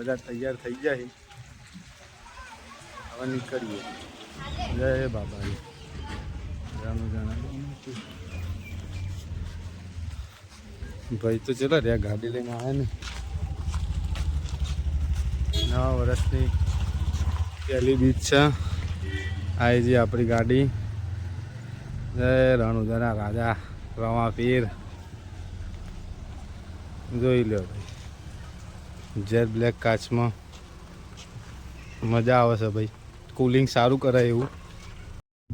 બધા તૈયાર થઈ જાય. હવે નીકળીએ. જય બાબાજી. ભાઈ તો ચલો રે ગાડી લઈને આવ્યા ને. નવા વર્ષની પહેલી બીજ છે. આવી છે આપણી ગાડી. જય રણુજાના રાજા રમાપીર. જોઈ લો ભાઈ જેટ બ્લેક કાચમાં મજા આવે છે ભાઈ. કુલિંગ સારું કરે એવું.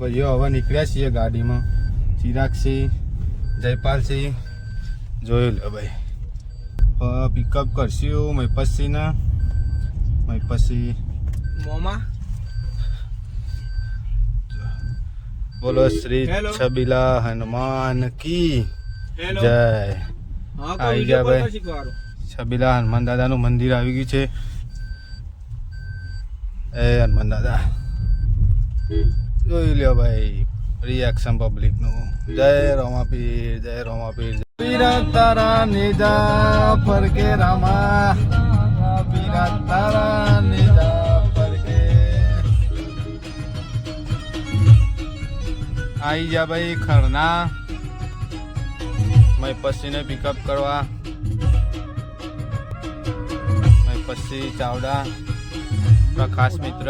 ભાઈઓ હવે નીકળ્યા છીએ ગાડીમાં. ચિરાગસિંહ, જયપાલસિંહ. જોયું લો ભાઈ. પિકઅપ કરશું મહિપતસિંહના. મહિપતસિંહ મોમાં. બોલો શ્રી છબીલા હનુમાન કી જય. આવી ગયા ભાઈ. છબીલા હનુમાન દાદાનું મંદિર આવી ગયું છે. એ હનુમાન દાદા જોઈ લ્યો ભાઈ. રિએક્શન પબ્લિકનું. જય રોમાપીર, જય રોમાપીર. પીરા તારા નિજા ફરકે રામા. પીરા તારા નિજા ફરકે. આવી જા ભાઈ ખરના. મહિપતસિંહને પિકઅપ કરવા. મહિપતસિંહ ચાવડા આપણા ખાસ મિત્ર.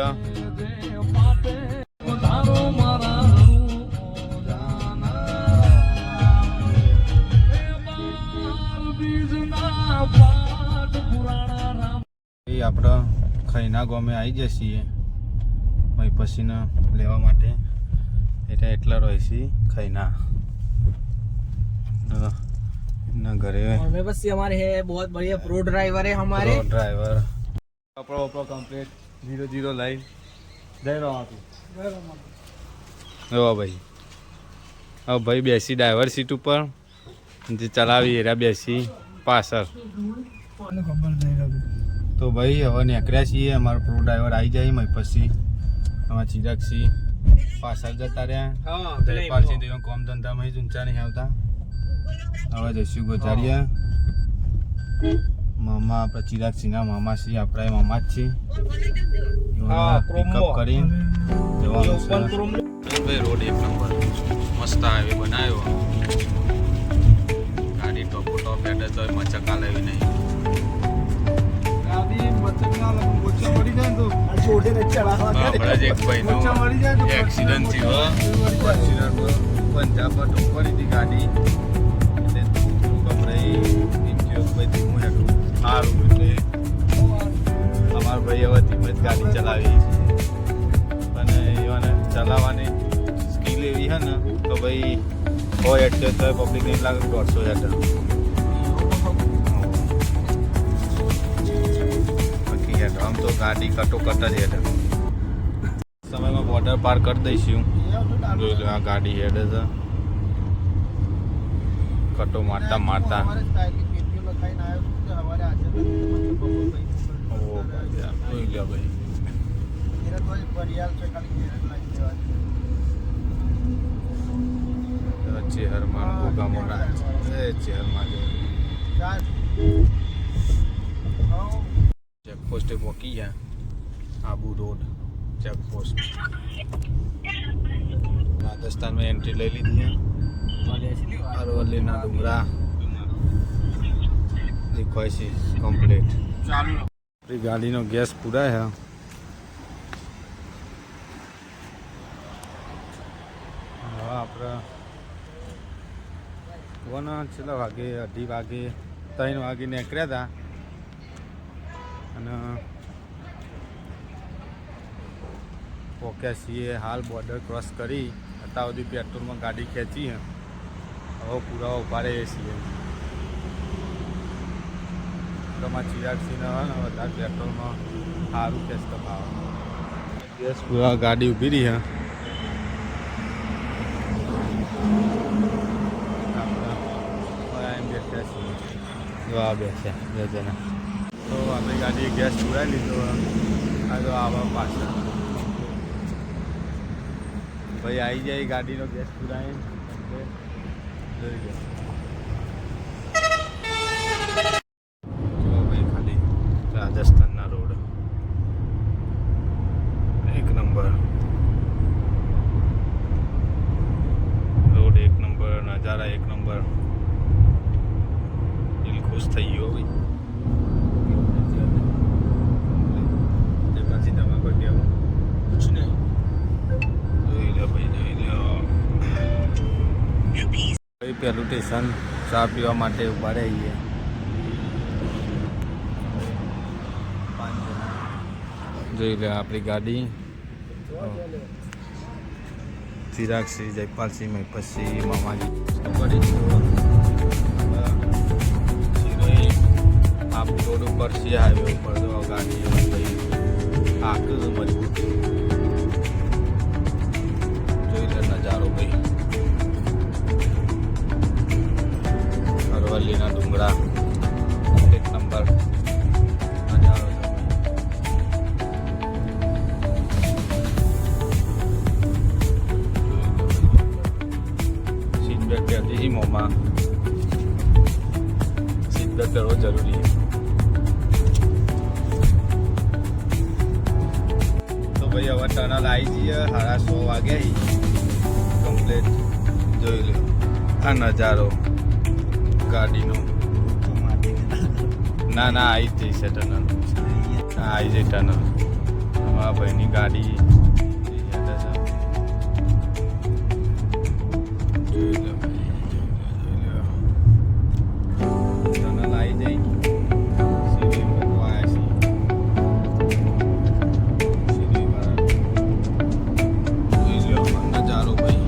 આપણે ખૈના ગામે આવી જઈએ છીએ મહિપતસિંહને લેવા માટે. એટલે એટલા રહે છે खैना ना घरे हमें बस ये हमारे है बहुत बढ़िया प्रो ड्राइवर है हमारे. प्रो ड्राइवर कपड़ा वपड़ा कंप्लीट 00 लाइन. जय रामापीर. भाई अब भाई बेसी ड्राइवर सीट ऊपर जे चलावी एरा बेसी पाછળ. तो भाई હવે નીકળ્યા છીએ. અમારો પ્રો ડ્રાઈવર આવી જાય મહિપતસિંહ. અમારા ચિરાગસિંહ પાછળ જતા રહ્યા. જયપાલસિંહ તો કોમ ધંધામાં જ ઊંચા નહીં આવતા. હવે જઈશું ગોજારિયા. મામા આપણા ચિરાગસિંહના મામા છીએ. આપણા મામા જ છીએ. પિકઅપ કરીને જવાનું છે. ભાઈ રોડ એક નંબર મસ્ત હાઈવે બનાવ્યો. ગાડી ટોપો ટોપ હેડે તો મચકા લેવી નહીં. હમણાં જ એક ભાઈનો એક્સિડન્ટ થયો. પંજાબ પર પડી હતી ગાડી. સારું એટલે અમારા ભાઈ હવે ધીમે જ ગાડી ચલાવી. અને એવાને ચલાવવાની સ્કિલ એવી છે ને તો ભાઈ 100 હેઠળ તો પબ્લિક નહીં લાગે 150 હેઠળ. બાકી હેઠળ આમ તો ગાડી કટોકટ જ હેઠળ. સમયમાં બોર્ડર પાર કરી દઈશું. જોઈ લો આ ગાડી હેડે છે કટો મારતા મારતા. જોઈ લો ભાઈ. ચેહરમાં ગોગામોના ચેહરમાં ચેકપોસ્ટે પહોંચી ગયા. Abu road checkpost. રાજસ્થાનમાં એન્ટ્રી લઈ લીધી. અરવલ્લીના ડુંગરા દેખાય છે કમ્પ્લીટ. આપણી ગાડીનો ગેસ પૂરાય છે. હવે આપણે કોને છેલ્લા વાગે 2:30 વાગે 3 વાગે નીકળ્યા હતા. અને પહોંચ્યા છીએ હાલ બોર્ડર ક્રોસ કરી. અત્યાર સુધી પેટ્રોલમાં ગાડી ખેંચી. હવે પૂરા ઉભા રહીએ છીએ. તમારા ચિરાગસિંહને હોય ને વધારે પેટ્રોલમાં સારું ખેંચતો ભાવ. ગેસ પૂરા ગાડી ઊભી રહી. જો આ બેસ્યા 2 જણા. તો આપણી ગાડીએ ગેસ પૂરાઈ લીધો. આ તો આવા પાછળ ભાઈ આવી જાય ગાડીનો ગેસ પૂરાય. જોઈ ગયો જો ભાઈ ખાલી રાજસ્થાનના પહેલું સ્ટેશન ચા પીવા માટે ઉભા રહીએ. જોઈ લે આપણી ગાડી. ચિરાગસિંહ, જયપાલસિંહ, મહિપતસિંહ, મામાજી આપ રોડ ઉપર છે, હાઈવે ઉપર તો ગાડી આખું મજબૂત. જોઈ લે નજારો ભાઈ, અરવલ્લીના ડુંગરા એક નંબર નજારો છે. સીટ બેલ્ટ પહેરતી હતી મોંમાં. સીટ બેલ્ટ પહેરવો જરૂરી છે. તો ભાઈ હવે ટનલ આવી જઈએ, 6:30 વાગ્યા કમ્પ્લીટ. જોઈ લો આ નજારો ગાડીનો. ના આવી જ જઈશે ટનલ, આવી જાય ટનલ. અમારા ભાઈની ગાડી ટનલ આવી જાય. સીડી મૂકવા આવ્યા છીએ. જોઈ લો નજારો ભાઈ.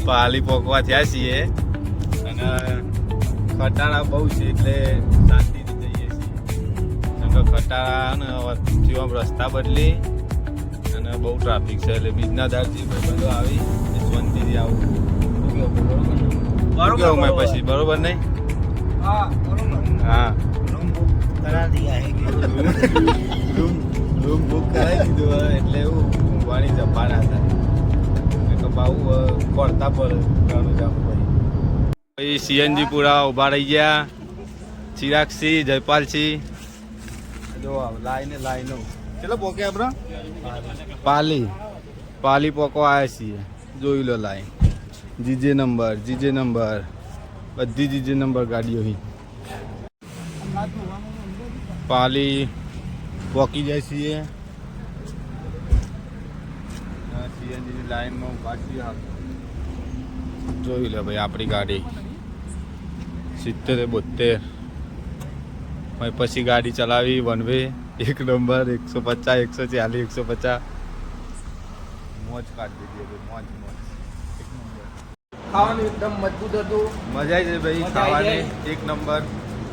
પાલી પોકવા થયા છીએ અને ખટારા બહુ છે એટલે શાંતિથી જઈએ છીએ. કેમ કે ખટારા ને જેવા રસ્તા બદલી અને બહુ ટ્રાફિક છે એટલે બીજના દારથી બધો આવી શાંતિથી આવું. બરોબર પછી બરોબર નહીં? હા રૂમ બુક કરાવી દીધું એટલે એવું ઊંઘવાની જપાના હતા. પડતા પર ભાઈ સીએનજી પૂરા ઉભા રહી ગયા. ચિરાગસિંહ, જયપાલસિંહ જો લાઈનો ચલો પોકે આપણે પાલી પોકવા આવ્યા છીએ. જોઈ લો લાઈન. જીજે નંબર બધી જીજે નંબર ગાડીઓ અહીં પાલી પોકી જાય છીએ. સીએનજીની લાઈનમાં ઉભા છીએ. જોઈ લે ભાઈ આપણી ગાડી 70-72. પછી ગાડી ચલાવી વન વે એક નંબર 150, 140, 150 મોજ કાઢી દીધી મોજ. ખાવાનું એકદમ મજબૂત હતું. મજા આવી જાય ભાઈ ખાવાની એક નંબર.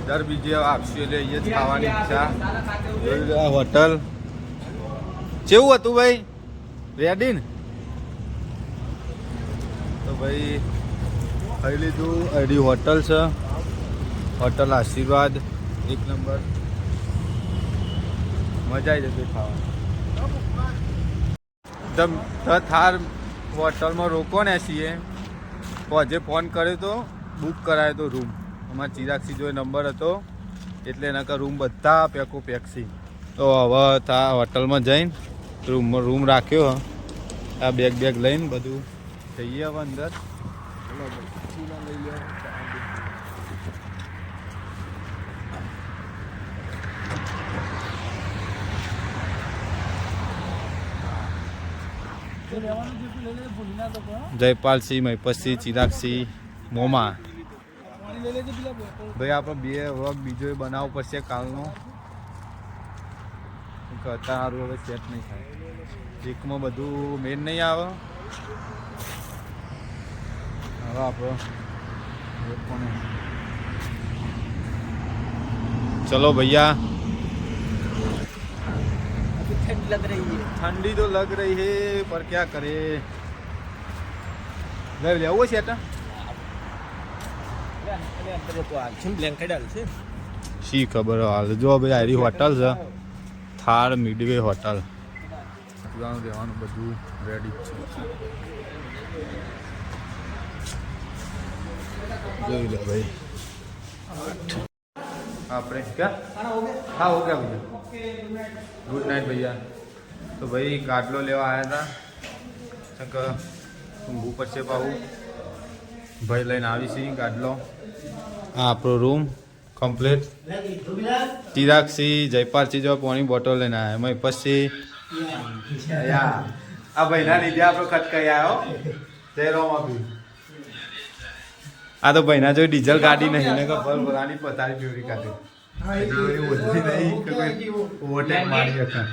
દર બીજે આપશું એટલે અહીંયા જ ખાવાની ઈચ્છા. જોઈ લે હોટલ કેવું હતું ભાઈ? રેડી ને? તો ભાઈ ખાઈ લીધું. અડી હોટલ છે, હોટલ આશીર્વાદ એક નંબર. મજા આવી જતી ખાવાની. થાર હોટલમાં રોકો ને છીએ. આજે ફોન કર્યો તો બુક કરાયો તો રૂમ. અમારા ચિરાગસિંહ જો નંબર હતો એટલે એના રૂમ બધા પેક્સી. તો હવે તા હોટલમાં જઈને રૂમ રાખ્યો. આ બેગ લઈને બધું જઈએ હવે અંદર. જયપાલસિંહ, મહિપતસિંહ, ચિરાગસિંહ, મોમા. ભાઈ આપણે 2 વ્લોગ બીજો બનાવવો પડશે કાલનો. અત્યારે સારું હવે સેટ નહીં થાય. એકમાં બધું મેન નહીં આવે હવે આપણો चलो भैया अभी ठंड लग रही है। ठंडी तो लग रही है पर क्या करे ले ले वो सेटा બ્લેન્કેટ હાલ છે શી ખબર હાલ જો ભાઈ આરી હોટલ છે થાર મિડવે હોટલ ગામ દેવાનું બધું રેડી છે જોઈ લે ભાઈ આપણે क्या हाँ हो गया भैया गुड नाइट भैया तो भाई गाडलो लेवा आया था शंकर तुम ऊपर से पाऊ भाई लाइन આવી છી ગાડલો આ આપણો રૂમ કમ્પ્લીટ ચિરાગસી જયપાલસી જો પાણી બોટલ લઈને આવ્યા એમાં પછી આ ભાઈના લીધે આપણો ખટકાઈ આવ્યો જય રામ આપી આ તો ભાઈના જો ડીઝલ ગાડી નહીં ને ભર ભરાની પતારી ફેવરી કાઢી ઓવરટેક મારી હતા